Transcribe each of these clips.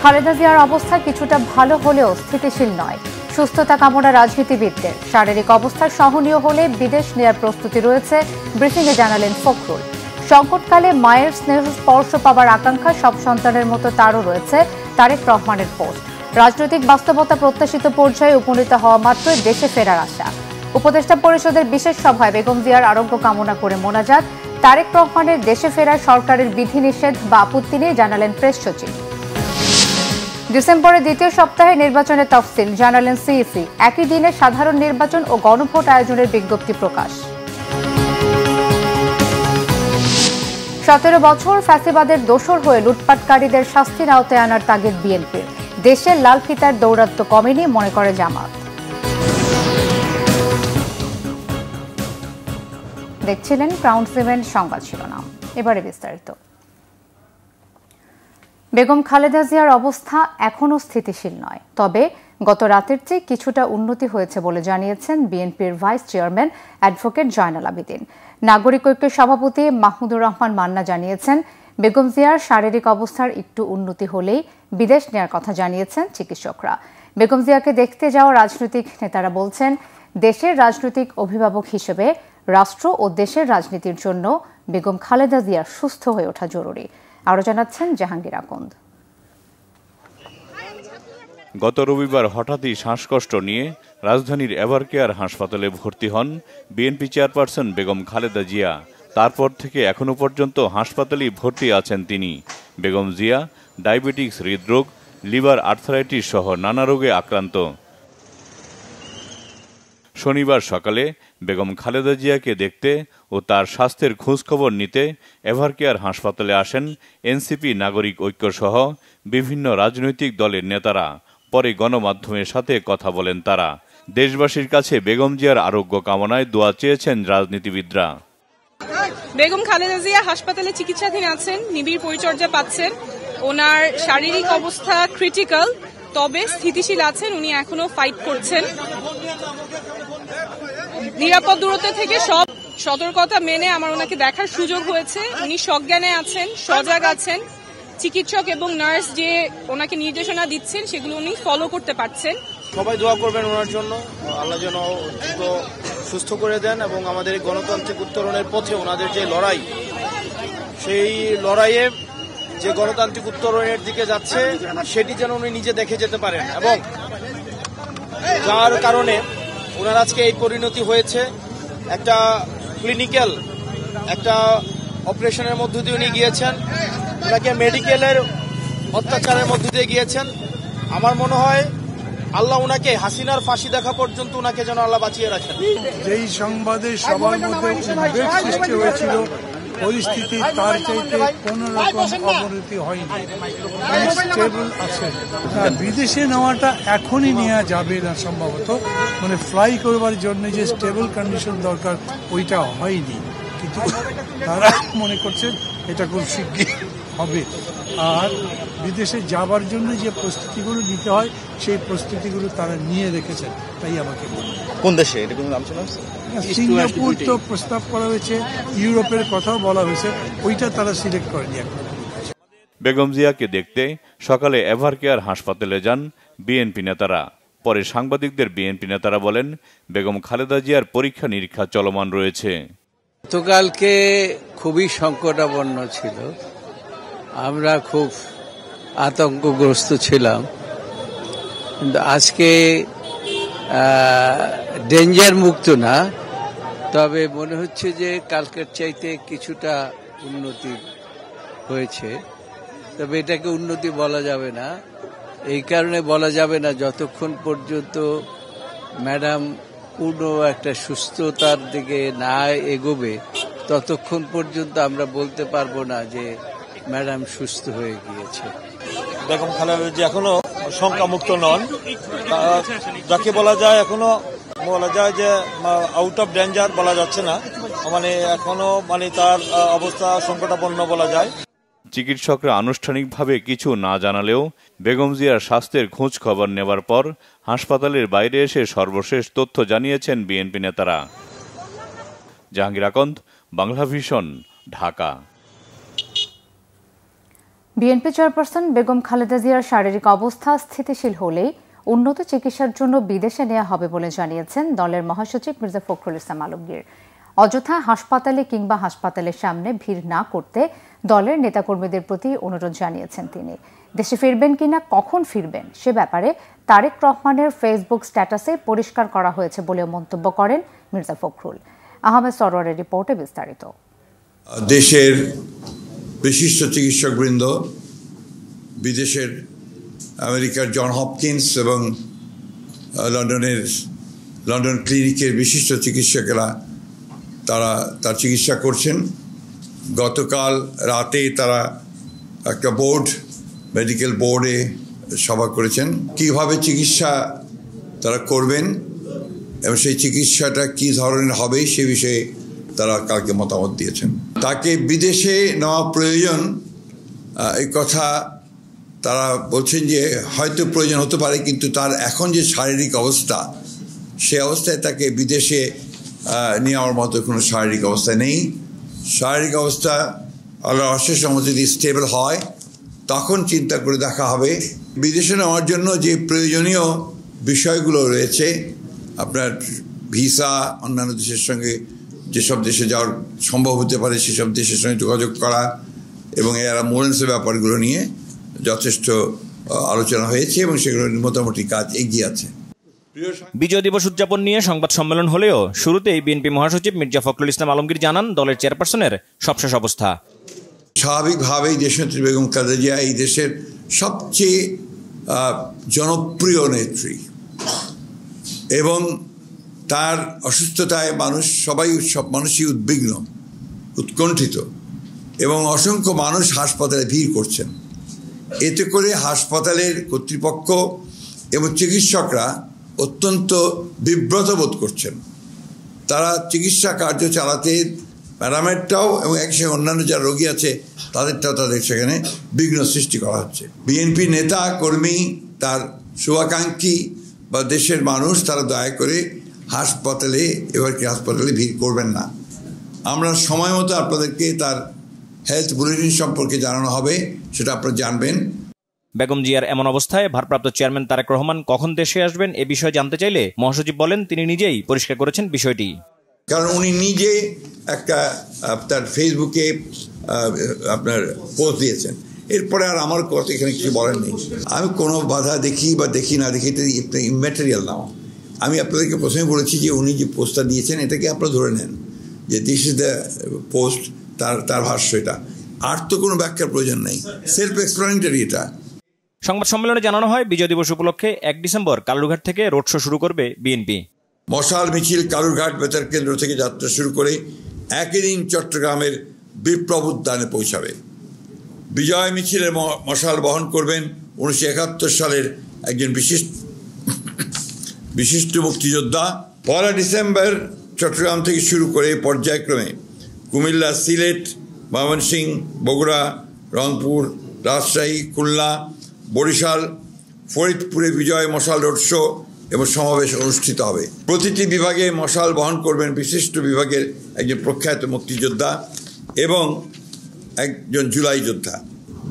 খালেদা জিয়ার অবস্থা কিছুটা ভালো হলেও স্থিতিশীল নয়। সুস্থতা কামনা রাজনীতিবিদদের। শারীরিক অবস্থা সহনীয় হলে বিদেশ নেয়ার প্রস্তুতি রয়েছে, ব্রিফিংয়ে জানালেন ফখরুল। সংকটকালে মায়ের স্নেহ স্পর্শ পাবার আকাঙ্ক্ষা সব সন্তানের মতো তারও রয়েছে। তারেক রহমানের পোস্ট। রাজনৈতিক বাস্তবতা প্রত্যাশিত পর্যায়ে উপনীত হওয়া মাত্রই দেশে ফেরার আশা। উপদেষ্টা পরিষদের বিশেষ সভায় বেগম জিয়ার আরোগ্য কামনা করে মোনাজাত। তারেক রহমানের দেশে ফেরার সরকারের বিধিনিষেধ বা আপত্তি নিয়ে জানালেন প্রেস সচিব। ডিসেম্বরের দ্বিতীয় সপ্তাহে নির্বাচনের তফসিল জানালেন সিইসি। একই দিনে সাধারণ নির্বাচন ও গণভোট আয়োজনের বিজ্ঞপ্তি প্রকাশ। 17 বছর ফ্যাসিবাদের দোসর হয়ে লুটপাটকারীদের শাস্তির আওতায় আনার তাগিদ বিএনপির। দেশের লাল ফিতার দৌরাত্ম্য কমেনি মনে করে জামাত। দেখছিলেন ক্রাউন সিমেন্ট সংবাদ শিরোনাম। এবারে বিস্তারিত। বেগম খালেদা জিয়ার অবস্থা এখনও স্থিতিশীল নয়, তবে গত রাতের চেয়ে কিছুটা উন্নতি হয়েছে বলে জানিয়েছেন বিএনপির vice chairman advocate Joynal Abedin. নাগরিক ঐক্যের সভাপতি মাহমুদুর রহমান মান্না জানিয়েছেন, বেগম জিয়ার শারীরিক অবস্থার একটু উন্নতি হলেই বিদেশ নেয়ার কথা জানিয়েছেন চিকিৎসকরা। বেগম জিয়াকে দেখতে যাওয়া রাজনৈতিক নেতারা বলছেন, দেশের রাজনৈতিক অভিভাবক হিসেবে রাষ্ট্র ও দেশের রাজনীতির জন্য বেগম খালেদা জিয়ার সুস্থ হয়ে ওঠা জরুরি। আরও জানাচ্ছেন জাহাঙ্গীর আকন্দ। গত রবিবার হঠাৎই শ্বাসকষ্ট নিয়ে রাজধানীর এভারকেয়ার হাসপাতালে ভর্তি হন বিএনপি চেয়ারপারসন বেগম খালেদা জিয়া। তারপর থেকে এখনো পর্যন্ত হাসপাতালেই ভর্তি আছেন তিনি। বেগম জিয়া ডায়াবেটিস, হৃদরোগ, লিভার আর্থারাইটিস সহ নানা রোগে আক্রান্ত। শনিবার সকালে বেগম খালেদা জিয়াকে দেখতে ও তার স্বাস্থ্যের খোঁজখবর নিতে এভারকেয়ার হাসপাতালে আসেন এনসিপি, নাগরিক ঐক্য সহ বিভিন্ন রাজনৈতিক দলের নেতারা। পরে গণমাধ্যমের সাথে কথা বলেন তারা। দেশবাসীর কাছে বেগম জিয়ার আরোগ্য কামনায় দোয়া চেয়েছেন রাজনীতিবিদরা। বেগম খালেদা জিয়া হাসপাতালে চিকিৎসাধীন আছেন, নিবিড় পরিচর্যা পাচ্ছেন। ওনার শারীরিক অবস্থা ক্রিটিক্যাল, তবে স্থিতিশীল আছেন। উনি এখনো ফাইট করছেন। নিরাপদ দূরত্ব থেকে সব সতর্কতা মেনে আমার ওনাকে দেখার সুযোগ হয়েছে। উনি সজ্ঞানে আছেন, সজাগ আছেন। চিকিৎসক এবং নার্স যে ওনাকে নির্দেশনা দিচ্ছেন সেগুলো উনি ফলো করতে পারছেন। সবাই দোয়া করবেন ওনার জন্য, আল্লাহ যেন সুস্থ করে দেন এবং আমাদের গণতান্ত্রিক উত্তরণের পথে ওনাদের যে লড়াই, সেই লড়াইয়ে যে গণতান্ত্রিক উত্তরণের দিকে যাচ্ছে সেটি যেন উনি নিজে দেখে যেতে পারেন, এবং যার কারণে ওনার আজকে এই পরিণতি হয়েছে। একটা ক্লিনিক্যাল একটা অপারেশনের মধ্য দিয়ে উনি গিয়েছেন, ওনাকে মেডিকেলের অত্যাচারের মধ্য দিয়ে গিয়েছেন। আমার মনে হয় আল্লাহ ওনাকে হাসিনার ফাঁসি দেখা পর্যন্ত ওনাকে যেন আল্লাহ বাঁচিয়ে রাখেন। যেই সংবাদে সবার মধ্যে উদ্বেগ সৃষ্টি হয়েছিল, পরিস্থিতি তার চাইতে কোন রকম অবনতি হয়নি, স্টেবল আছে। বিদেশে নেওয়াটা এখনই নেওয়া যাবে না সম্ভবত, মানে ফ্লাই করবার জন্য যে স্টেবল কন্ডিশন দরকার ওইটা হয়নি, কিন্তু তারা মনে করছেন এটা খুব শিগগির হবে। আর বিদেশে যাবার জন্য যে প্রস্তুতিগুলো নিতে হয় সেই প্রস্তুতিগুলো তারা নিয়ে রেখেছেন। তাই আমাকে কোন দেশে এটা কোনো নাম শোনা হচ্ছে? সিঙ্গাপুর তো প্রস্তাব করা হয়েছে, ইউরোপের কথাও বলা হয়েছে, ওইটা তারা সিলেক্ট করেনি এখন। বেগম জিয়াকে দেখতে সকালে এভারকেয়ার হাসপাতালে যান বিএনপি নেতারা। পরে সাংবাদিকদের বিএনপি নেতারা বলেন, বেগম খালেদা জিয়ার পরীক্ষা নিরীক্ষা চলমান রয়েছে। গতকালকে খুবই সংকটাপন্ন ছিল, আমরা খুব আতঙ্কগ্রস্ত ছিলাম, কিন্তু আজকে ডেঞ্জার মুক্ত না, তবে মনে হচ্ছে যে কালকের চাইতে কিছুটা উন্নতি হয়েছে। তবে এটাকে উন্নতি বলা যাবে না, এই কারণে বলা যাবে না যতক্ষণ পর্যন্ত ম্যাডাম পূর্ণ একটা সুস্থতার দিকে না এগোবে ততক্ষণ পর্যন্ত আমরা বলতে পারবো না যে ম্যাডাম সুস্থ হয়ে গিয়েছে। বেগম খালেদা জিয়া এখনো শঙ্কামুক্ত নন, যাকে বলা যায় এখনো বলা যায় যে আউট অফ ডেঞ্জার বলা যাচ্ছে না, মানে এখনো তার অবস্থা সংকটাপন্ন বলা যায়। চিকিৎসকরা আনুষ্ঠানিকভাবে কিছু না জানালেও বেগম জিয়ার স্বাস্থ্যের খোঁজ খবর নেবার পর হাসপাতালের বাইরে এসে সর্বশেষ তথ্য জানিয়েছেন বিএনপি নেতারা। Jahangir Akand, Bangla vision, Dhaka. BNP chairperson Begum Khaleda জিয়ার শারীরিক অবস্থা স্থিতিশীল হলেই উন্নত চিকিৎসার জন্য বিদেশে নেওয়া হবে বলে জানিয়েছেন দলের মহাসচিব মির্জা ফখরুল ইসলাম আলমগীর। অযথা হাসপাতালে কিংবা হাসপাতালের সামনে ভিড় না করতে দলের নেতাকর্মীদের প্রতি অনুরোধ জানিয়েছেন তিনি। দেশে ফিরবেন কিনা, কখন ফিরবেন সে ব্যাপারে তারেক রহমানের ফেসবুক স্ট্যাটাসে পরিষ্কার করা হয়েছে বলেও মন্তব্য করেন মির্জা ফখরুল। আহমেদ সরোয়ারের রিপোর্টে বিস্তারিত। দেশের বিশিষ্ট চিকিৎসকবৃন্দ, বিদেশের আমেরিকার জন হপকিন্স এবং লন্ডন ক্লিনিকের বিশিষ্ট চিকিৎসকেরা তার চিকিৎসা করছেন। গতকাল রাতে তারা একটা মেডিকেল বোর্ডে সভা করেছেন কিভাবে চিকিৎসা তারা করবেন এবং সেই চিকিৎসাটা কি ধরনের হবে সে বিষয়ে তারা কালকে মতামত দিয়েছেন। তাকে বিদেশে নেওয়া প্রয়োজন এই কথা তারা বলছেন যে হয়তো প্রয়োজন হতে পারে, কিন্তু তার এখন যে শারীরিক অবস্থা সে অবস্থায় তাকে বিদেশে নেওয়ার মতো কোনো শারীরিক অবস্থা নেই। শারীরিক অবস্থা আল্লাহর অশেষ রহমতে যদি স্টেবল হয় তখন চিন্তা করে দেখা হবে। বিদেশে নেওয়ার জন্য যে প্রয়োজনীয় বিষয়গুলো রয়েছে, আপনার ভিসা, অন্যান্য দেশের সঙ্গে যেসব দেশে যাওয়ার সম্ভব হতে পারে সেসব দেশের সঙ্গে যোগাযোগ করা এবং এর অ্যাম্বুলেন্সের ব্যাপারগুলো নিয়ে যথেষ্ট আলোচনা হয়েছে এবং সেগুলো মোটামুটি কাজ এগিয়ে আছে। বিজয় দিবস উদযাপন নিয়ে সংবাদ সম্মেলন হলেও শুরুতেই বিএনপি মহাসচিব মির্জা ফখরুল ইসলাম আলমগীর জানান দলের চেয়ারপারসনের সবশেষ অবস্থা। স্বাভাবিকভাবেই দেশনেত্রী বেগম খালেদা জিয়া এই দেশের সবচেয়ে জনপ্রিয় নেত্রী এবং তার অসুস্থতায় সব মানুষই উদ্বিগ্ন, উৎকণ্ঠিত এবং অসংখ্য মানুষ হাসপাতালে ভিড় করছেন। এতে করে হাসপাতালের কর্তৃপক্ষ এবং চিকিৎসকরা অত্যন্ত বিব্রত বোধ করছেন। তারা চিকিৎসা কার্য চালাতে প্যারামেডটাও এবং একসঙ্গে অন্যান্য যারা রোগী আছে তাদের সেখানে বিঘ্ন সৃষ্টি করা হচ্ছে। বিএনপি নেতা কর্মী, তার শুভাকাঙ্ক্ষী বা দেশের মানুষ তারা দয়া করে হাসপাতালে ভিড় করবেন না। আমরা সময় মতো আপনাদেরকে তার হেলথ বুলেটিন সম্পর্কে জানানো হবে, সেটা আপনারা জানবেন। বেগম জিয়ার এমন অবস্থায় ভারপ্রাপ্ত চেয়ারম্যান তারেক রহমান কখন দেশে আসবেন এ বিষয়ে জানতে চাইলে মহাসচিব বলেন তিনি নিজেই পরিষ্কার করেছেন বিষয়টি। কারণ উনি নিজে একটা তার ফেসবুকে আপনার পোস্ট দিয়েছেন, এরপরে আর আমার কথা এখানে কিছু বলেন নেই। আমি কোনো বাধা দেখি বা দেখি না দেখি এটা ইম্যাটেরিয়াল নাও। আমি আপনাদেরকে প্রথমে বলেছি যে উনি যে পোস্টটা দিয়েছেন এটাকে আপনারা ধরে নেন যে দিস ইজ দ্য পোস্ট, তার ভাষ্য, এটা আর তো কোনো ব্যাখ্যার প্রয়োজন নেই, সেলফ এক্সপ্লেনেটরি এটা। সংবাদ সম্মেলনে জানানো হয় বিজয় দিবস উপলক্ষে 1 ডিসেম্বর কালুরঘাট থেকে রোড শো শুরু করবে বিএনপি। মশাল মিছিল কালুরঘাট বেতার কেন্দ্র থেকে যাত্রা শুরু করে একই দিন চট্টগ্রামের বিপ্লব উদ্যানে পৌঁছাবে। বিজয় মিছিলের মশাল বহন করবেন 1971 সালের একজন বিশিষ্ট মুক্তিযোদ্ধা। 1 ডিসেম্বর চট্টগ্রাম থেকে শুরু করে পর্যায়ক্রমে কুমিল্লা, সিলেট, ময়মনসিংহ, বগুড়া, রংপুর, রাজশাহী, খুলনা, বরিশাল, ফরিদপুরে বিজয় মশাল রোড শো এবং সমাবেশ অনুষ্ঠিত হবে। প্রতিটি বিভাগে মশাল বহন করবেন বিশিষ্ট বিভাগের একজন প্রখ্যাত মুক্তিযোদ্ধা এবং একজন জুলাই যোদ্ধা।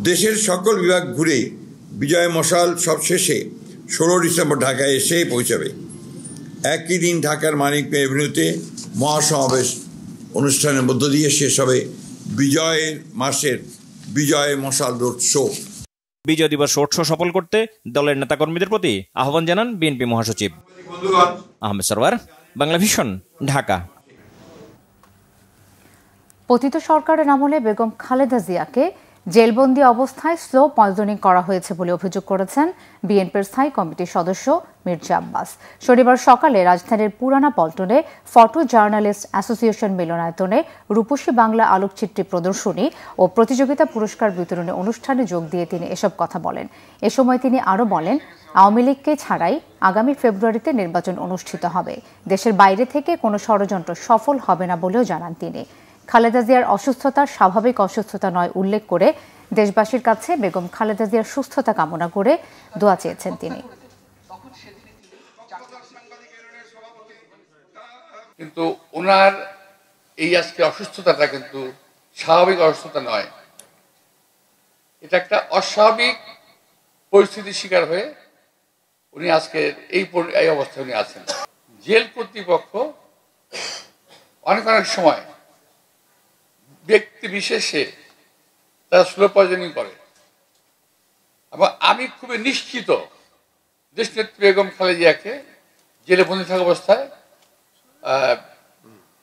দেশের সকল বিভাগ ঘুরে বিজয় মশাল সবশেষে 16 ডিসেম্বর ঢাকায় এসে পৌঁছাবে। একই দিন ঢাকার মানিক মেয়ে এভিনিউতে মহাসমাবেশ অনুষ্ঠানের মধ্য দিয়ে শেষ হবে বিজয়ের মাসের বিজয় মশাল রোড শো। বিজয় দিবস রোড শো সফল করতে দলের নেতাকর্মীদের প্রতি আহ্বান জানান বিএনপি মহাসচিব। আহমেদ সরওয়ার, বাংলা ভিশন, ঢাকা। পতিত সরকারের আমলে বেগম খালেদা জিয়াকে জেলবন্দি অবস্থায় স্লো পয়জনিং করা হয়েছে বলে অভিযোগ করেছেন বিএনপির স্থায়ী কমিটির সদস্য মির্জা আব্বাস। শনিবার সকালে রাজধানীর পুরানা পল্টনে ফটো জার্নালিস্ট অ্যাসোসিয়েশন মিলনায়তনে রূপসী বাংলা আলোকচিত্রী প্রদর্শনী ও প্রতিযোগিতা পুরস্কার বিতরণী অনুষ্ঠানে যোগ দিয়ে তিনি এসব কথা বলেন। এ সময় তিনি আরও বলেন, আওয়ামী লীগকে ছাড়াই আগামী ফেব্রুয়ারিতে নির্বাচন অনুষ্ঠিত হবে। দেশের বাইরে থেকে কোনো ষড়যন্ত্র সফল হবে না বলেও জানান তিনি। খালেদা জিয়ার অসুস্থতা স্বাভাবিক অসুস্থতা নয় উল্লেখ করে দেশবাসীর কাছে বেগম খালেদা জিয়ার সুস্থতা কামনা করে দোয়া চেয়েছেন তিনি। কিন্তু ওনার এই আজকে অসুস্থতাটা কিন্তু স্বাভাবিক অসুস্থতা নয়, এটা একটা অস্বাভাবিক পরিস্থিতির শিকার হয়ে উনি আজকে এই অবস্থায় উনি আছেন। জেল কর্তৃপক্ষ অনেক সময় ব্যক্তি বিশেষে তারা স্লো পয়জনিং করে, এবং আমি খুবই নিশ্চিত দেশনেত্রী বেগম খালেদা জিয়াকে জেলে বন্দী থাকা অবস্থায়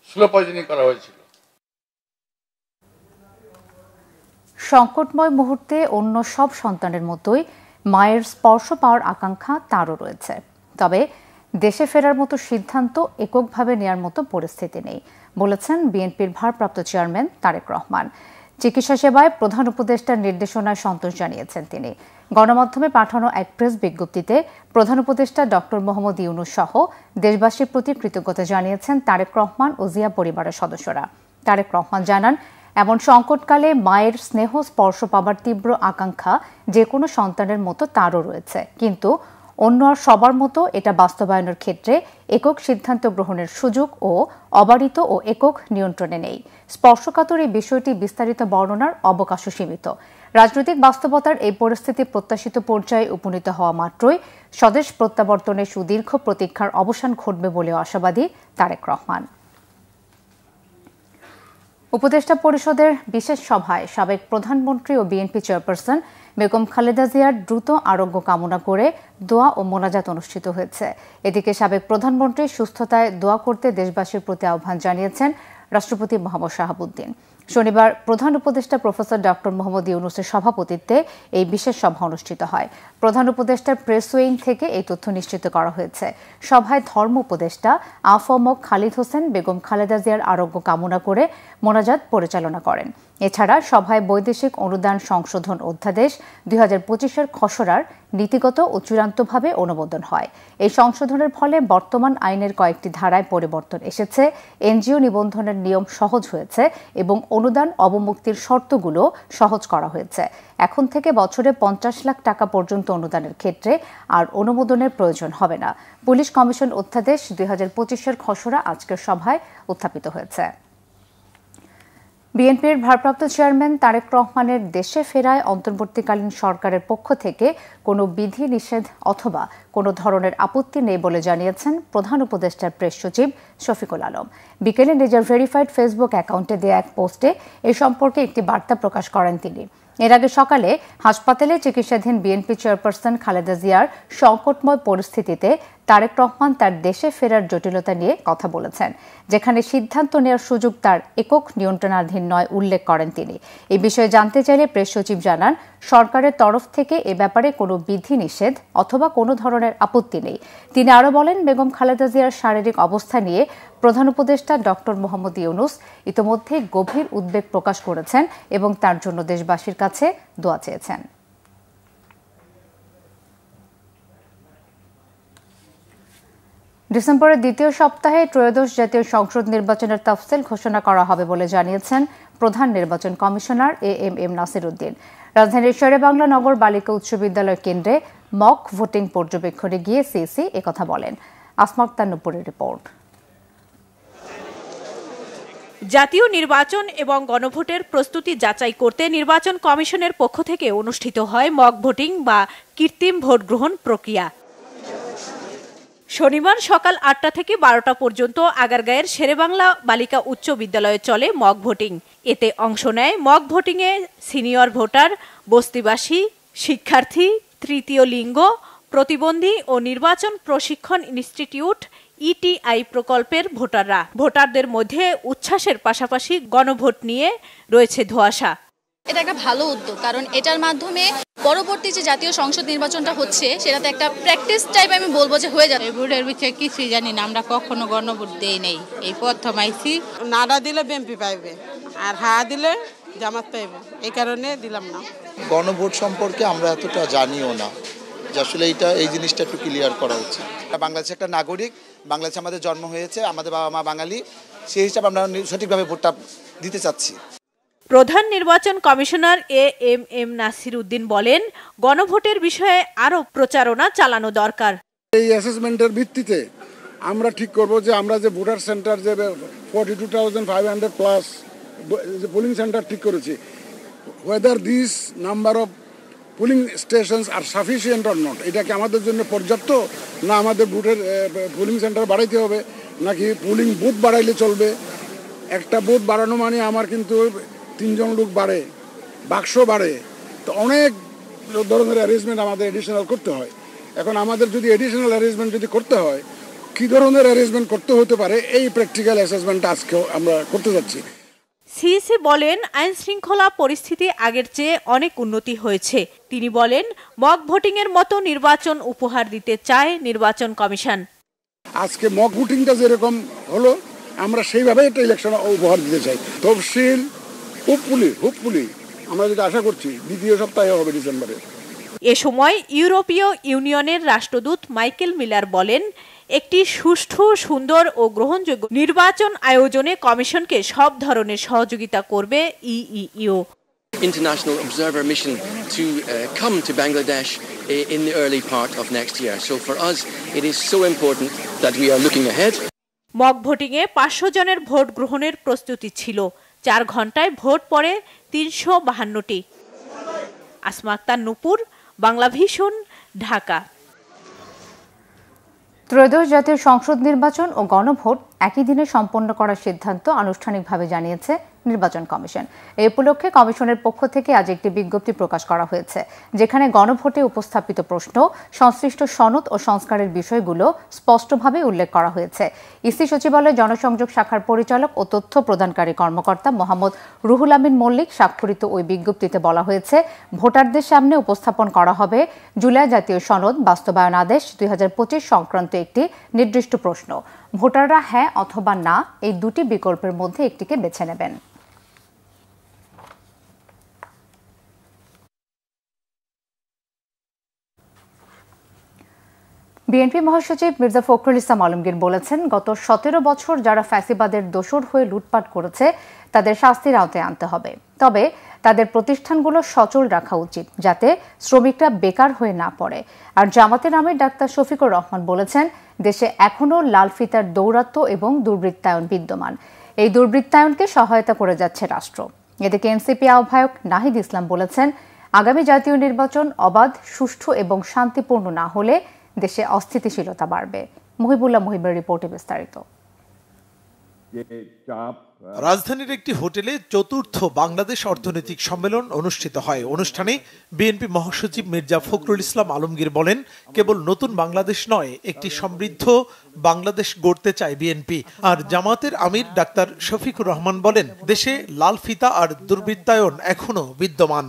স্লো পয়জনিং করা হয়েছিল। সংকটময় মুহূর্তে অন্য সব সন্তানের মতোই মায়ের স্পর্শ পাওয়ার আকাঙ্ক্ষা তারও রয়েছে। তবে দেশে ফেরার মতো সিদ্ধান্ত এককভাবে নেয়ার মতো পরিস্থিতি নেই বলেছেন বিএনপির ভারপ্রাপ্ত চেয়ারম্যান তারেক রহমান। চিকিৎসা সেবায় প্রধান উপদেষ্টার নির্দেশনায় সন্তোষ জানিয়েছেন তিনি। গণমাধ্যমে পাঠানো এক প্রেস বিজ্ঞপ্তিতে প্রধান উপদেষ্টা ডক্টর মোহাম্মদ ইউনূস সহ দেশবাসীর প্রতি কৃতজ্ঞতা জানিয়েছেন তারেক রহমান ও জিয়া পরিবারের সদস্যরা। তারেক রহমান জানান, এমন সংকটকালে মায়ের স্নেহ স্পর্শ পাবার তীব্র আকাঙ্ক্ষা যে কোনো সন্তানের মতো তারও রয়েছে, কিন্তু অন্য আর সবার মতো এটা বাস্তবায়নের ক্ষেত্রে একক সিদ্ধান্ত গ্রহণের সুযোগ ও অবারিত ও একক নিয়ন্ত্রণে নেই। স্পর্শকাতর এই বিষয়টি বিস্তারিত বর্ণনার অবকাশও সীমিত। রাজনৈতিক বাস্তবতার এই পরিস্থিতি প্রত্যাশিত পর্যায়ে উপনীত হওয়া মাত্রই স্বদেশ প্রত্যাবর্তনের সুদীর্ঘ প্রতীক্ষার অবসান ঘটবে বলে আশাবাদী তারেক রহমান। উপদেষ্টা পরিষদের বিশেষ সভায় সাবেক প্রধানমন্ত্রী ও বিএনপি চেয়ারপারসন বেগম খালেদা জিয়ার দ্রুত আরোগ্য কামনা করে দোয়া ও মোনাজাত অনুষ্ঠিত হয়েছে। এদিকে সাবেক প্রধানমন্ত্রীর সুস্থতায় দোয়া করতে দেশবাসীর প্রতি আহ্বান জানিয়েছেন রাষ্ট্রপতি মোহাম্মদ শাহাবুদ্দিন। শনিবার প্রধান উপদেষ্টা প্রফেসর ডক্টর মোহাম্মদ ইউনূসের সভাপতিত্বে এই বিশেষ সভা অনুষ্ঠিত হয়। প্রধান উপদেষ্টার প্রেস উইং থেকে এই তথ্য নিশ্চিত করা হয়েছে। সভায় ধর্ম উপদেষ্টা আফমক খালিদ হোসেন বেগম খালেদা জিয়ার আরোগ্য কামনা করে মোনাজাত পরিচালনা করেন। এছাড়া সভায় বৈদেশিক অনুদান সংশোধন অধ্যাদেশ 2025-এর খসড়ার নীতিগত ও চূড়ান্তভাবে অনুমোদন হয়। এই সংশোধনের ফলে বর্তমান আইনের কয়েকটি ধারায় পরিবর্তন এসেছে, এনজিও নিবন্ধনের নিয়ম সহজ হয়েছে এবং অনুদান অবমুক্তির শর্তগুলো সহজ করা হয়েছে। এখন থেকে বছরে 50 লাখ টাকা পর্যন্ত অনুদানের ক্ষেত্রে আর অনুমোদনের প্রয়োজন হবে না। পুলিশ কমিশন অধ্যাদেশ 2025-এর খসড়া আজকের সভায় উত্থাপিত হয়েছে। বিএনপির ভারপ্রাপ্ত চেয়ারম্যান তারেক রহমানের দেশে ফেরায় অন্তর্বর্তীকালীন সরকারের পক্ষ থেকে কোনো বিধি নিষেধ অথবা কোনো ধরনের আপত্তি নেই বলে জানিয়েছেন প্রধান উপদেষ্টার প্রেস সচিব শফিকুল আলম। বিকেলে নিজের ভেরিফাইড ফেসবুক অ্যাকাউন্টে দেয়া এক পোস্টে এ সম্পর্কে একটি বার্তা প্রকাশ করেন তিনি। এর আগে সকালে হাসপাতালে চিকিৎসাধীন বিএনপি চেয়ারপারসন খালেদা জিয়ার সংকটময় পরিস্থিতিতে তারেক রহমান তার দেশে ফেরার জটিলতা নিয়ে কথা বলেছেন, যেখানে সিদ্ধান্ত নেওয়ার সুযোগ তার একক নিয়ন্ত্রণাধীন নয় উল্লেখ করেন তিনি। এই বিষয়ে জানতে চাইলে প্রেস সচিব জানান, সরকারের তরফ থেকে এ ব্যাপারে কোনো বিধি নিষেধ অথবা কোনো ধরনের আপত্তি নেই। তিনি আরও বলেন, বেগম খালেদা জিয়ার শারীরিক অবস্থা নিয়ে প্রধান উপদেষ্টা ডক্টর মোহাম্মদ ইউনূস ইতোমধ্যে গভীর উদ্বেগ প্রকাশ করেছেন এবং তার জন্য দেশবাসীর কাছে দোয়া চেয়েছেন। ডিসেম্বরের দ্বিতীয় সপ্তাহে ত্রয়োদশ জাতীয় সংসদ নির্বাচনের তফসিল ঘোষণা করা হবে বলে জানিয়েছেন প্রধান নির্বাচন কমিশনার এএমএম নাসির উদ্দিন। রাজধানীর শেরেবাংলা নগর বালিকা উচ্চ বিদ্যালয় কেন্দ্রে মক ভোটিং পর্যবেক্ষণে গিয়ে সিসি একথা বলেন। আসমা আক্তার নূপুরের রিপোর্ট। জাতীয় নির্বাচন এবং গণভোটের প্রস্তুতি যাচাই করতে নির্বাচন কমিশনের পক্ষ থেকে অনুষ্ঠিত হয় মক ভোটিং বা কৃত্রিম ভোট গ্রহণ প্রক্রিয়া। শনিবার সকাল 8টা থেকে 12টা পর্যন্ত আগারগাঁয়ের শেরেবাংলা বালিকা উচ্চ বিদ্যালয়ে চলে মক ভোটিং। এতে অংশ নেয় মক ভোটিংয়ে সিনিয়র ভোটার, বস্তিবাসী, শিক্ষার্থী, তৃতীয় লিঙ্গ, প্রতিবন্ধী ও নির্বাচন প্রশিক্ষণ ইনস্টিটিউট ইটিআই প্রকল্পের ভোটাররা। ভোটারদের মধ্যে উচ্ছ্বাসের পাশাপাশি গণভোট নিয়ে রয়েছে ধোঁয়াশা। এটা একটা ভালো উদ্যোগ, কারণ এটার মাধ্যমে পরবর্তী যে জাতীয় সংসদ নির্বাচনটা হচ্ছে সেটাতে একটা প্র্যাকটিস টাইপ আমি বলবো যে হয়ে যাবে। ভোটের বিষয়ে কিছুই জানি না, আমরা কখনো গণভোট দেই নাই, এই প্রথম আইছি। নাডা দিলে বিএনপি পাইবে আর হা দিলে জামাত পাইবে, এই কারণে দিলাম না। গণভোট সম্পর্কে আমরা এতটা জানিও না, যে আসলে এই জিনিসটা একটু ক্লিয়ার করা উচিত। বাংলাদেশে একটা নাগরিক, বাংলাদেশে আমাদের জন্ম হয়েছে, আমাদের বাবা মা বাঙালি, সেই হিসাবে আমরা সঠিকভাবে ভোটটা দিতে চাচ্ছি। প্রধান নির্বাচন কমিশনার এএমএম নাসির উদ্দিন বলেন, গণভোটের বিষয়ে আরও প্রচারণা চালানো দরকার। এই অ্যাসেসমেন্টের ভিত্তিতে আমরা ঠিক করব যে আমরা যে ভোটার সেন্টার যে 42,500 প্লাস যে পোলিং সেন্টার ঠিক করেছি, whether this number of polling stations are sufficient or not, এটা কি আমাদের জন্য পর্যাপ্ত, না আমাদের বুথের পুলিং সেন্টার বাড়াইতে হবে, নাকি পুলিং বুথ বাড়াইলে চলবে? একটা বুথ বাড়ানো মানে আমার কিন্তু 3 জন লোক বাড়ে, বাক্স বাড়ে, তো অনেক ধরনের অ্যারেঞ্জমেন্ট আমাদের এডিশনাল করতে হয়। এখন আমাদের যদি এডিশনাল অ্যারেঞ্জমেন্ট যদি করতে হয়, কী ধরনের অ্যারেঞ্জমেন্ট করতে হতে পারে, এই প্র্যাকটিক্যাল অ্যাসেসমেন্টটা আজকেও আমরা করতে যাচ্ছি। সিইসি বলেন, আইন শৃঙ্খলা পরিস্থিতি আগের চেয়ে অনেক উন্নতি হয়েছে। তিনি বলেন, মক ভোটিং এর মতো নির্বাচন উপহার দিতে চায় নির্বাচন কমিশন। আজকে মক ভোটিংটা যেরকম হলো, আমরা সেইভাবে একটা ইলেকশন উপহার দিতে চাই। তফসিল হোপফুলি আমরা যেটা আশা করছি 2য় সপ্তাহে হবে, ডিসেম্বরে। এ সময় ইউরোপীয় ইউনিয়নের রাষ্ট্রদূত মাইকেল মিলার বলেন, একটি সুষ্ঠু, সুন্দর ও গ্রহণযোগ্য নির্বাচন আয়োজনে কমিশনকে সব ধরনের সহযোগিতা করবে EU. International observer mission to come to Bangladesh in the early part of next year. So for us it is so important that we are looking ahead. Mock ভোটিংয়ে 500 জনের ভোট গ্রহণের প্রস্তুতি ছিল। 4 ঘন্টায় ভোট পড়ে 352টি। আসমা আক্তার নূপুর, বাংলা ভিশন, ঢাকা। ত্রয়োদশ জাতীয় সংসদ নির্বাচন ও গণভোট একই দিনে সম্পন্ন করার সিদ্ধান্ত আনুষ্ঠানিকভাবে জানিয়েছে নির্বাচন কমিশন। এই উপলক্ষে কমিশনের পক্ষ থেকে আজ একটি বিজ্ঞপ্তি প্রকাশ করা হয়েছে, যেখানে গণভোটে উপস্থাপিত প্রশ্ন, সংশ্লিষ্ট সনদ ও সংস্কারের বিষয়গুলো স্পষ্টভাবে উল্লেখ করা হয়েছে। ইসি সচিবালয় জনসংযোগ শাখার পরিচালক ও তথ্য প্রদানকারী কর্মকর্তা মোহাম্মদ রুহুল আমিন মল্লিক স্বাক্ষরিত ওই বিজ্ঞপ্তিতে বলা হয়েছে, ভোটারদের সামনে উপস্থাপন করা হবে জুলাই জাতীয় সনদ বাস্তবায়ন আদেশ 2025 সংক্রান্ত একটি নির্দিষ্ট প্রশ্ন। ভোটাররা হ্যাঁ অথবা না এই দুটি বিকল্পের মধ্যে একটিকে বেছে নেবেন। বিএনপি মহাসচিব মির্জা ফখরুল ইসলাম আলমগীর বলেছেন, গত 17 বছর যারা ফ্যাসিবাদের দোসর হয়ে লুটপাট করেছে তাদের শাস্তির আওতায় আনতে হবে। তবে তাদের প্রতিষ্ঠানগুলো সচল রাখা উচিত, যাতে শ্রমিকরা বেকার হয়ে না পড়ে। আর জামাতের আমির ডাক্তার শফিকুর রহমান বলেছেন, দেশে এখনও লাল ফিতার দৌরাত্ম্য এবং দুর্বৃত্তায়ন বিদ্যমান। এই দুর্বৃত্তায়নকে সহায়তা করে যাচ্ছে রাষ্ট্র। এদিকে এনসিপি আহ্বায়ক নাহিদ ইসলাম বলেছেন, আগামী জাতীয় নির্বাচন অবাধ, সুষ্ঠু এবং শান্তিপূর্ণ না হলে দেশে অস্থিতিশীলতা বাড়বে। মুহিবুল্লাহ মুহিবের রিপোর্টে বিস্তারিত। রাজধানীর একটি হোটেলে চতুর্থ বাংলাদেশ অর্থনৈতিক সম্মেলন অনুষ্ঠিত হয়। অনুষ্ঠানে বিএনপি মহাসচিব মির্জা ফখরুল ইসলাম আলমগীর বলেন, কেবল নতুন বাংলাদেশ নয়, একটি সমৃদ্ধ বাংলাদেশ গড়তে চায় বিএনপি। আর জামাতের আমির ডাক্তার শফিকুর রহমান বলেন, দেশে লাল ফিতা আর দুর্বৃত্তায়ন এখনো বিদ্যমান।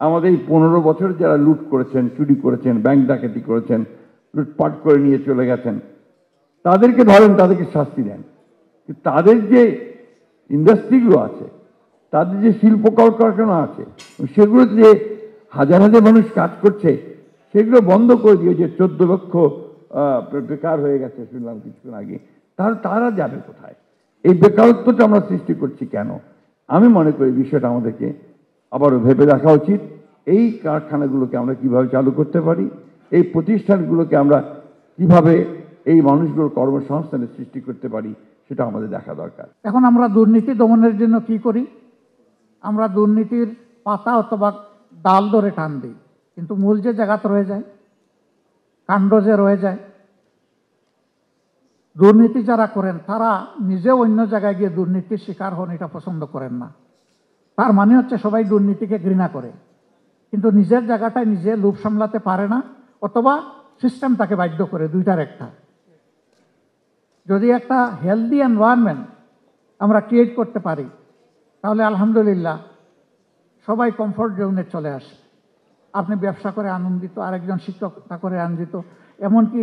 আমাদের এই 15 বছর যারা লুট করেছেন, চুরি করেছেন, ব্যাংক ডাকাতি করেছেন, লুটপাট করে নিয়ে চলে গেছেন, তাদেরকে ধরেন, তাদেরকে শাস্তি দেন। তাদের যে ইন্ডাস্ট্রিগুলো আছে, তাদের যে শিল্প কলকারখানা আছে, সেগুলোতে যে হাজার হাজার মানুষ কাজ করছে, সেগুলো বন্ধ করে দিয়ে, যে 14 লক্ষ বেকার হয়ে গেছে শুনলাম কিছুক্ষণ আগে, তারা যাবে কোথায়? এই বেকারত্বটা আমরা সৃষ্টি করছি কেন? আমি মনে করি বিষয়টা আমাদেরকে আবারও ভেবে দেখা উচিত। এই কারখানাগুলোকে আমরা কিভাবে চালু করতে পারি, এই প্রতিষ্ঠানগুলোকে আমরা কিভাবে এই মানুষগুলোর কর্মসংস্থানের সৃষ্টি করতে পারি, সেটা আমাদের দেখা দরকার। এখন আমরা দুর্নীতি দমনের জন্য কি করি? আমরা দুর্নীতির পাতা অথবা ডাল ধরে টান দিই, কিন্তু মূল যে জায়গাতে রয়ে যায়, কাণ্ড যে রয়ে যায়। দুর্নীতি যারা করেন তারা নিজে অন্য জায়গায় গিয়ে দুর্নীতির শিকার হন, এটা পছন্দ করেন না। তার মানে হচ্ছে সবাই দুর্নীতিকে ঘৃণা করে, কিন্তু নিজের জায়গাটায় নিজে লোভ সামলাতে পারে না, অথবা সিস্টেম তাকে বাধ্য করে। দুইটার একটা। যদি একটা হেলদি এনভায়রনমেন্ট আমরা ক্রিয়েট করতে পারি, তাহলে আলহামদুলিল্লাহ সবাই কমফোর্ট জোনে চলে আসে। আপনি ব্যবসা করে আনন্দিত, আরেকজন শিক্ষকতা করে আনন্দিত, এমনকি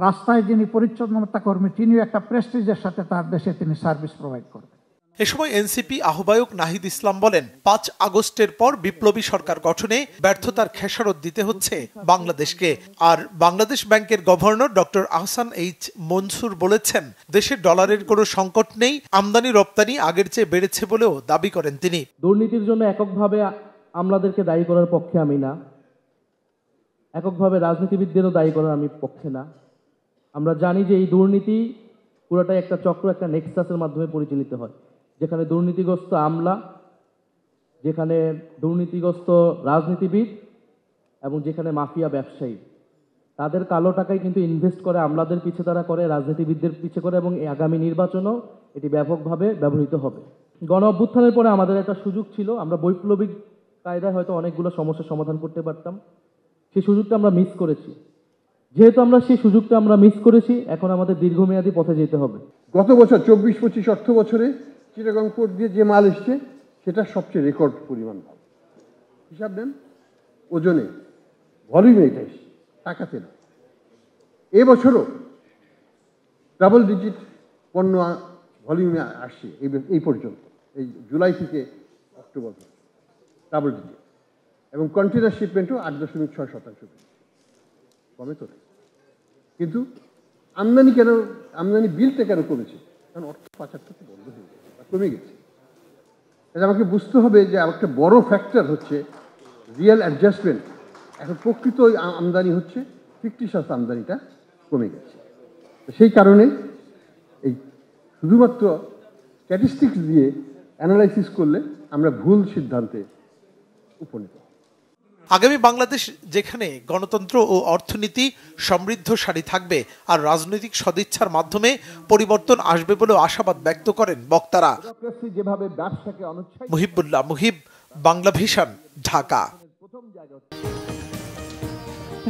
রাস্তায় যিনি পরিচ্ছন্নতা কর্মী, তিনিও একটা প্রেস্টিজের সাথে তার দেশে তিনি সার্ভিস প্রোভাইড করবেন। এ সময় এনসিপি আহ্বায়ক নাহিদ ইসলাম বলেন, 5 আগস্টের পর বিপ্লবী সরকার গঠনে ব্যর্থতার খেসারত দিতে হচ্ছে বাংলাদেশকে। আর বাংলাদেশ ব্যাংকের governor doctor Ahsan H Mansur বলেছেন, দেশে ডলারের কোনো সংকট নেই, আমদানি রপ্তানি আগের চেয়ে বেড়েছে বলেও দাবি করেন তিনি। দুর্নীতির জন্য এককভাবে আমলাদেরকে দায়ী করার পক্ষে আমি না, এককভাবে রাজনীতিবিদদেরও দায়ী করার আমি পক্ষে না। আমরা জানি যে এই দুর্নীতি পুরোটাই একটা চক্র, একটা নেক্সাসের মাধ্যমে পরিচালিত হয়, যেখানে দুর্নীতিগ্রস্ত আমলা যেখানে দুর্নীতিগ্রস্ত রাজনীতিবিদ এবং যেখানে মাফিয়া ব্যবসায়ী তাদের কালো টাকায় কিন্তু ইনভেস্ট করে, আমলাদের পিছে তারা করে, রাজনীতিবিদদের পিছে করে, এবং এই আগামী নির্বাচনও এটি ব্যাপকভাবে ব্যবহৃত হবে। গণ অভ্যুত্থানের পরে আমাদের একটা সুযোগ ছিল, আমরা বৈপ্লবিক কায়দায় হয়তো অনেকগুলো সমস্যার সমাধান করতে পারতাম, সেই সুযোগটা আমরা মিস করেছি। যেহেতু আমরা সেই সুযোগটা মিস করেছি, এখন আমাদের দীর্ঘমেয়াদী পথে যেতে হবে। গত বছর 24-25 অর্থ বছরে চিটাগং পোর্ট দিয়ে যে মাল এসছে সেটা সবচেয়ে রেকর্ড পরিমাণ মাল। হিসাব নেন, ওজনে, ভলিউমে এটা এসছে, টাকাতে না। এবছরও ডাবল ডিজিট পণ্য ভলিউমে আসছে এই পর্যন্ত, এই জুলাই থেকে অক্টোবর ডাবল ডিজিট, এবং কন্টেনার শিপমেন্টও 8.6% কমে তো নেই। কিন্তু আমদানি বিলটা কেন কমেছে? কারণ অর্থ পাচারটা তো বন্ধ হয়ে গেছে, কমে গেছে। আমাকে বুঝতে হবে যে একটা বড় ফ্যাক্টর হচ্ছে রিয়েল অ্যাডজাস্টমেন্ট। এখন প্রকৃত আমদানি হচ্ছে, ফিকটিশাস আমদানিটা কমে গেছে। সেই কারণে এই শুধুমাত্র স্ট্যাটিস্টিক্স দিয়ে অ্যানালাইসিস করলে আমরা ভুল সিদ্ধান্তে উপনীত হব। আগামী বাংলাদেশ যেখানে গণতন্ত্র ও অর্থনীতি সমৃদ্ধশালী থাকবে আর রাজনৈতিক সদিচ্ছার মাধ্যমে পরিবর্তন আসবে বলে আশাবাদ ব্যক্ত করেন বক্তারা। মুহিবুল্লাহ মুহিব, বাংলা ভিশন, ঢাকা।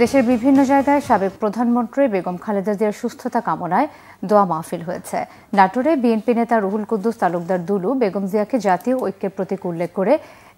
দেশের বিভিন্ন জায়গায় সাবেক প্রধানমন্ত্রী বেগম খালেদা জিয়ার সুস্থতা কামনায় দোয়া মাহফিল হয়েছে। নাটোরে বিএনপি নেতা রুহুল কুদ্দুস তালুকদার দুলু বেগম জিয়াকে জাতীয় ঐক্যের প্রতীক উল্লেখ করে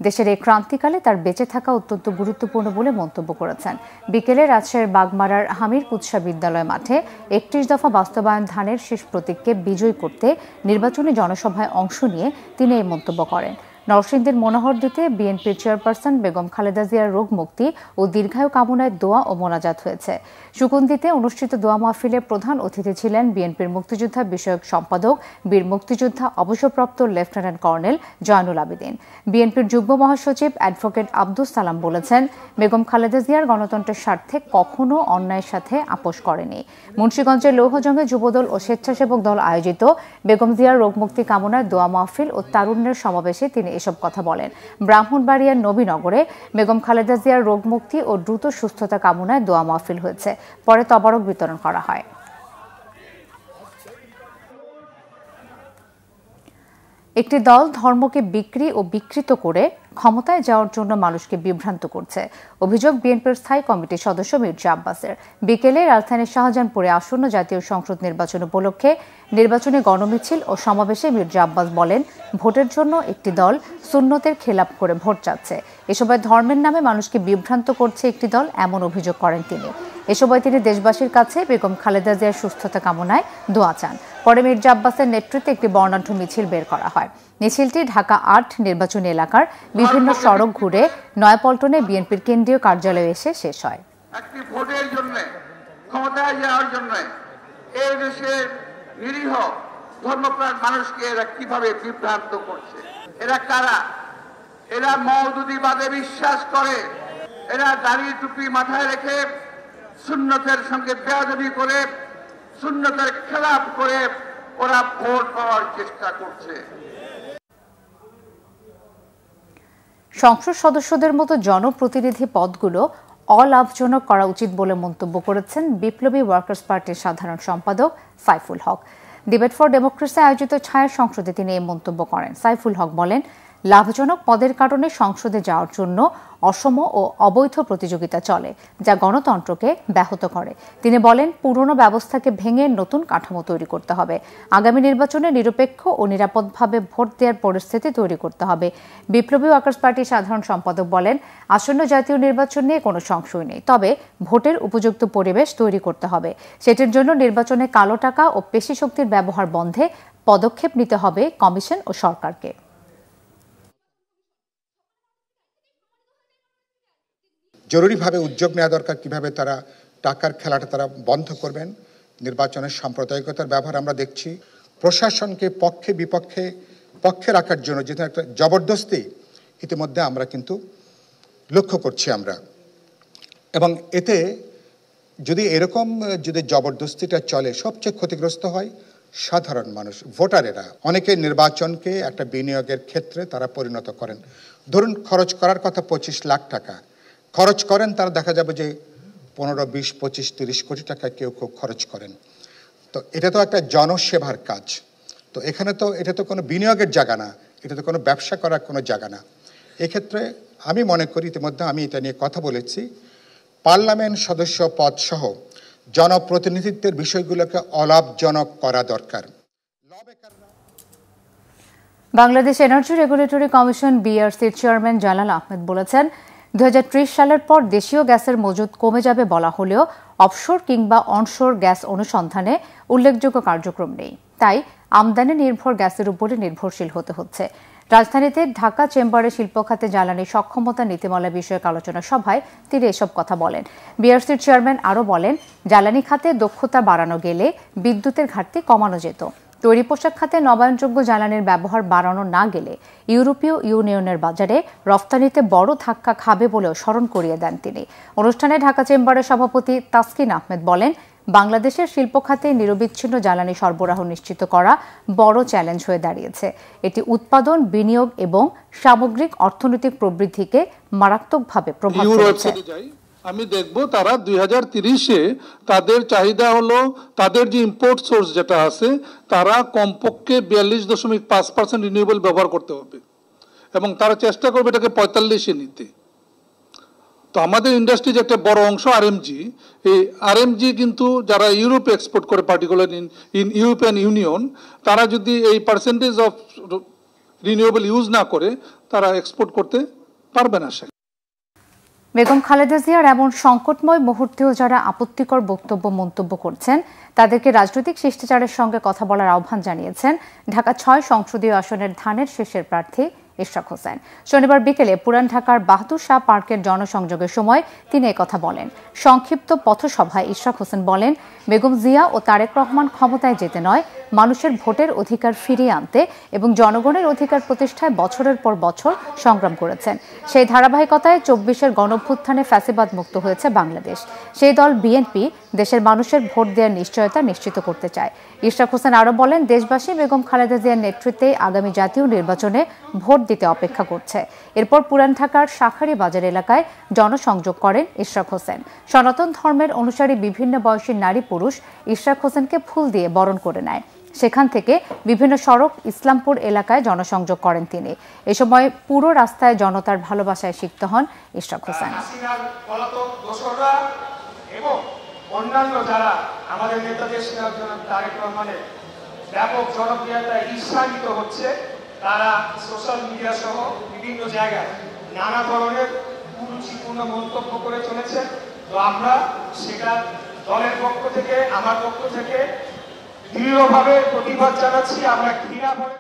দেশের এই ক্রান্তিকালে তার বেঁচে থাকা অত্যন্ত গুরুত্বপূর্ণ বলে মন্তব্য করেছেন। বিকেলে রাজশাহীর বাগমারার হামির কুৎসা বিদ্যালয় মাঠে 31 দফা বাস্তবায়ন ধানের শীষ প্রতীককে বিজয়ী করতে নির্বাচনী জনসভায় অংশ নিয়ে তিনি এই মন্তব্য করেন। নরসিংদীর মনোহরদীতে বিএনপির চেয়ারপারসন বেগম খালেদা জিয়ার রোগ মুক্তি ও দীর্ঘায়ু কামনায় দোয়া ও মোনাজাত হয়েছে। সুগন্ধিতে অনুষ্ঠিত দোয়া মাহফিলে প্রধান অতিথি ছিলেন বিএনপির মুক্তিযোদ্ধা বিষয়ক সম্পাদক, বীর মুক্তিযোদ্ধা অবসরপ্রাপ্ত লেফটেন্যান্ট কর্নেল জয়নুল আবেদিন। বিএনপির যুগ্ম মহাসচিব অ্যাডভোকেট আব্দুস সালাম বলেছেন, বেগম খালেদা জিয়ার গণতন্ত্রের স্বার্থে কখনো অন্যায়ের সাথে আপোষ করেনি। মুন্সিগঞ্জের লৌহজঙ্গে যুবদল ও স্বেচ্ছাসেবক দল আয়োজিত বেগম জিয়ার রোগ মুক্তি কামনায় দোয়া মাহফিল ও তারুণ্যের সমাবেশে তিনি এসব কথা বলেন। ব্রাহ্মণবাড়িয়ার নবীনগরে বেগম খালেদা জিয়ার রোগ মুক্তি ও দ্রুত সুস্থতা কামনায় দোয়া মাহফিল হয়েছে। পরে তবারক বিতরণ করা হয়। একটি দল ধর্মকে বিক্রি ও বিকৃত করে ক্ষমতায় যাওয়ার জন্য মানুষকে বিভ্রান্ত করছে, অভিযোগ বিএনপির স্থায়ী কমিটির সদস্য মির্জা আব্বাসের। বিকেলে রাজধানীর শাহজাহানপুরে আসন্ন জাতীয় সংসদ নির্বাচন উপলক্ষে নির্বাচনী গণমিছিল ও সমাবেশে মির্জা আব্বাস বলেন, ভোটের জন্য একটি দল সুন্নতের খেলাপ করে ভোট চাচ্ছে। এ সময় ধর্মের নামে মানুষকে বিভ্রান্ত করছে একটি দল, এমন অভিযোগ করেন তিনি। এ সময় তিনি দেশবাসীর কাছে বেগম খালেদা জিয়ার সুস্থতা কামনায় দোয়া চান। পরে মির্জা আব্বাসের নেতৃত্বে একটি বর্ণাঢ্য মিছিল বের করা হয়। মিছিলটি ঢাকা 8 নির্বাচনী এলাকার বিভিন্ন সড়ক ঘুরে নয়াপল্টনে বিএনপির কেন্দ্রীয় কার্যালয়ে এসে শেষ হয়। একটি ভোটের জন্য, ক্ষমতায় যাওয়ার জন্য এই দেশের নিরীহ ধর্মপ্রাণ মানুষকে এরা কিভাবে বিভ্রান্ত করছে। এরা কারা? এরা মওদুদিবাদে বিশ্বাস করে। এরা দাড়ি টুপি মাথায় রেখে সুন্নতের সঙ্গে বেয়াদবি করে, সুন্নতের খেলাপ করে ওরা ভোট পাওয়ার চেষ্টা করছে। সংসদ সদস্যদের মতো জনপ্রতিনিধি পদগুলো অলাভজনক করা উচিত বলে মন্তব্য করেছেন বিপ্লবী ওয়ার্কার্স পার্টির সাধারণ সম্পাদক সাইফুল হক। ডিবেট ফর ডেমোক্রেসি আয়োজিত ছায়া সংসদে তিনি এই মন্তব্য করেন। সাইফুল হক বলেন, লাভজনক পদের কারণে সংসদে যাওয়ার জন্য অসম ও অবৈধ প্রতিযোগিতা চলে, যা গণতন্ত্রকে ব্যাহত করে। তিনি বলেন, পুরনো ব্যবস্থাকে ভেঙে নতুন কাঠামো তৈরি করতে হবে। আগামী নির্বাচনে নিরপেক্ষ ও নিরাপদভাবে ভোট দেওয়ার পরিস্থিতি তৈরি করতে হবে। বিপ্লবী ওয়ার্কার্স পার্টির সাধারণ সম্পাদক বলেন, আসন্ন জাতীয় নির্বাচন নিয়ে কোনো সংশয় নেই, তবে ভোটের উপযুক্ত পরিবেশ তৈরি করতে হবে। সেটির জন্য নির্বাচনে কালো টাকা ও পেশি শক্তির ব্যবহার বন্ধে পদক্ষেপ নিতে হবে কমিশন ও সরকারকে। জরুরিভাবে উদ্যোগ নেওয়া দরকার, কিভাবে তারা টাকার খেলাটা তারা বন্ধ করবেন। নির্বাচনের সাম্প্রদায়িকতার ব্যবহার আমরা দেখছি। প্রশাসনকে পক্ষে পক্ষে রাখার জন্য যেহেতু একটা জবরদস্তি ইতিমধ্যে আমরা কিন্তু লক্ষ্য করছি আমরা, এবং এতে যদি এরকম যদি জবরদস্তিটা চলে, সবচেয়ে ক্ষতিগ্রস্ত হয় সাধারণ মানুষ, ভোটারেরা অনেকে নির্বাচনকে একটা বিনিয়োগের ক্ষেত্রে তারা পরিণত করেন। ধরুন খরচ করার কথা 25 লাখ টাকা, খরচ করেন তারা দেখা যাবে যে 15, 20, 25, 30 কোটি টাকা কেউ কেউ খরচ করেন। তো এটা তো একটা জনসেবার কাজ। তো এখানে তো এটা তো কোনো বিনিয়োগের জায়গা না, এটা তো কোনো ব্যবসা করার কোনো জায়গা না। এক্ষেত্রে আমি মনে করি, ইতিমধ্যে আমি এটা নিয়ে কথা বলেছি, পার্লামেন্ট সদস্য পদ সহ জনপ্রতিনিধিত্বের বিষয়গুলোকে অলাভজনক করা দরকার। বাংলাদেশ এনার্জি রেগুলেটরি কমিশন বিআরসির চেয়ারম্যান জালাল আহমেদ বলেছেন, 2030 সালের পর দেশীয় গ্যাসের মজুদ কমে যাবে বলা হলেও অফশোর কিংবা অনশোর গ্যাস অনুসন্ধানে উল্লেখযোগ্য কার্যক্রম নেই। তাই আমদানি নির্ভর গ্যাসের উপরে নির্ভরশীল হতে হচ্ছে। রাজধানীতে ঢাকা চেম্বারে শিল্প খাতে জ্বালানি সক্ষমতা নীতিমালা বিষয়ক আলোচনা সভায় তিনি এসব কথা বলেন। বিআরসির চেয়ারম্যান আরও বলেন, জ্বালানি খাতে দক্ষতা বাড়ানো গেলে বিদ্যুতের ঘাটতি কমানো যেত। তৈরি পোশাক খাতে নবায়নযোগ্য জ্বালানির ব্যবহার বাড়ানো না গেলে ইউরোপীয় ইউনিয়নের বাজারে রফতানিতে বড় ধাক্কা খাবে বলেও স্মরণ করিয়ে দেন তিনি। অনুষ্ঠানে ঢাকা চেম্বারের সভাপতি তাসকিন আহমেদ বলেন, বাংলাদেশের শিল্প খাতে নিরবিচ্ছিন্ন জ্বালানি সরবরাহ নিশ্চিত করা বড় চ্যালেঞ্জ হয়ে দাঁড়িয়েছে। এটি উৎপাদন, বিনিয়োগ এবং সামগ্রিক অর্থনৈতিক প্রবৃদ্ধিকে মারাত্মকভাবে প্রভাব ফেলছে। আমি দেখব তারা 2030-এ তাদের চাহিদা হলো, তাদের যে ইম্পোর্ট সোর্স যেটা আছে তারা কমপক্ষে 42.5% রিনিউয়েবল ব্যবহার করতে হবে এবং তারা চেষ্টা করবে এটাকে 45-এ নিতে। তো আমাদের ইন্ডাস্ট্রি যে একটা বড় অংশ আরএমজি, এই আরএমজি কিন্তু যারা ইউরোপে এক্সপোর্ট করে, পার্টিকুলার ইন ইউরোপিয়ান ইউনিয়ন, তারা যদি এই পার্সেন্টেজ অফ রিনিউয়েবল ইউজ না করে তারা এক্সপোর্ট করতে পারবে না। বেগম খালেদা জিয়ার এমন সংকটময় মুহূর্তেও যারা আপত্তিকর বক্তব্য মন্তব্য করছেন তাদেরকে রাজনৈতিক শিষ্টাচারের সঙ্গে কথা বলার আহ্বান জানিয়েছেন ঢাকা 6 সংসদীয় আসনের ধানের শীষের প্রার্থী ইশরাক হোসেন। শনিবার বিকেলে পুরান ঢাকার বাহাদুর শাহ পার্কের জনসংযোগের সময় তিনি একথা বলেন। সংক্ষিপ্ত পথসভায় ইশরাক হোসেন বলেন, বেগম জিয়া ও তারেক রহমান ক্ষমতায় যেতে নয়, মানুষের ভোটের অধিকার ফিরিয়ে আনতে এবং জনগণের অধিকার প্রতিষ্ঠায় বছরের পর বছর সংগ্রাম করেছেন। সেই ধারাবাহিকতায় 24-এর গণঅভ্যুত্থানে ফ্যাসিবাদ মুক্ত হয়েছে বাংলাদেশ। সেই দল বিএনপি দেশের মানুষের ভোট দেওয়ার নিশ্চয়তা নিশ্চিত করতে চায়। ইশরাক হোসেন আরও বলেন, দেশবাসী বেগম খালেদা জিয়ার নেতৃত্বে আগামী জাতীয় নির্বাচনে ভোট দিতে অপেক্ষা করছে। এরপর পুরান ঢাকার শাখারি বাজার এলাকায় জনসংযোগ করেন ইশরাক হোসেন। সনাতন ধর্মের অনুসারী বিভিন্ন বয়সী নারী পুরুষ ইশরাক হোসেনকে ফুল দিয়ে বরণ করে নেয়। সেখান থেকে বিভিন্ন সড়ক ইসলামপুর এলাকায় জনসংযোগ করেন তিনি। এ সময় পুরো রাস্তায় জনতার ভালোবাসায় সিক্ত হন ইশরাক হোসেন। এবং অন্যান্য যারা আমাদের নেতা দেশ তারেক রহমানের ব্যাপক জনপ্রিয়তায় ঈর্ষান্বিত হচ্ছে, তারা সোশ্যাল মিডিয়া সহ বিভিন্ন জায়গায় নানা ধরনের কুরুচিপূর্ণ মন্তব্য করে চলেছে। তো আমরা সেটা দলের পক্ষ থেকে, আমার পক্ষ থেকে দৃঢ়ভাবে প্রতিবাদ জানাচ্ছি। আমরা ঘৃণা করে।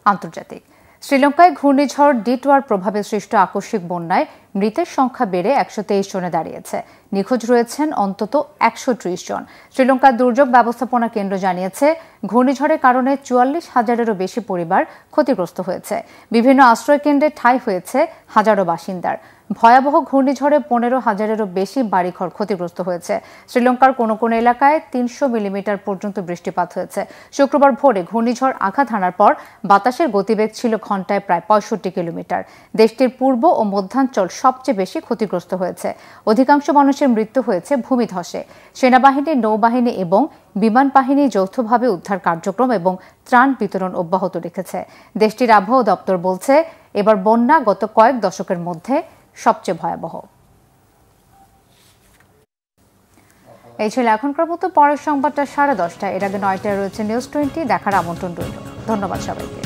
আন্তর্জাতিক শ্রীলঙ্কায় ঘূর্ণিঝড় ডিটওয়ার প্রভাবে সৃষ্ট আকস্মিক বন্যায় মৃতের সংখ্যা বেড়ে 123 জনে দাঁড়িয়েছে। নিখোঁজ রয়েছেন অন্তত 130 জন। শ্রীলঙ্কার দুর্যোগ ব্যবস্থাপনা কেন্দ্র জানিয়েছে, ঘূর্ণিঝড়ের কারণে 44,000-এরও বেশি পরিবার ক্ষতিগ্রস্ত হয়েছে। বিভিন্ন আশ্রয় কেন্দ্রে ঠাঁই হয়েছে হাজারো বাসিন্দার। ভয়াবহ ঘূর্ণিঝড়ে 15,000-এরও বেশি বাড়িঘর ক্ষতিগ্রস্ত হয়েছে। শ্রীলঙ্কার কোনো কোনো এলাকায় 300 মিলিমিটার পর্যন্ত বৃষ্টিপাত হয়েছে। শুক্রবার ভোরে ঘূর্ণিঝড় আঘাত হানার পর বাতাসের গতিবেগ ছিল ঘন্টায় প্রায় 65 কিলোমিটার। দেশটির পূর্ব ও মধ্যাঞ্চল সবচেয়ে বেশি ক্ষতিগ্রস্ত হয়েছে। অধিকাংশ মানুষের মৃত্যু হয়েছে ভূমিধসে। সেনাবাহিনী, নৌবাহিনী এবং বিমান বাহিনী যৌথভাবে উদ্ধার কার্যক্রম এবং ত্রাণ বিতরণ অব্যাহত রেখেছে। দেশটির আবহাওয়া দপ্তর বলছে, এবার বন্যা গত কয়েক দশকের মধ্যে সবচেয়ে ভয়াবহ। এই ছিল এখনকার মতো। পরের সংবাদটা 10:30। এর আগে 9টায় রয়েছে নিউজ 20। দেখার আমন্ত্রণ রইল। ধন্যবাদ সবাইকে।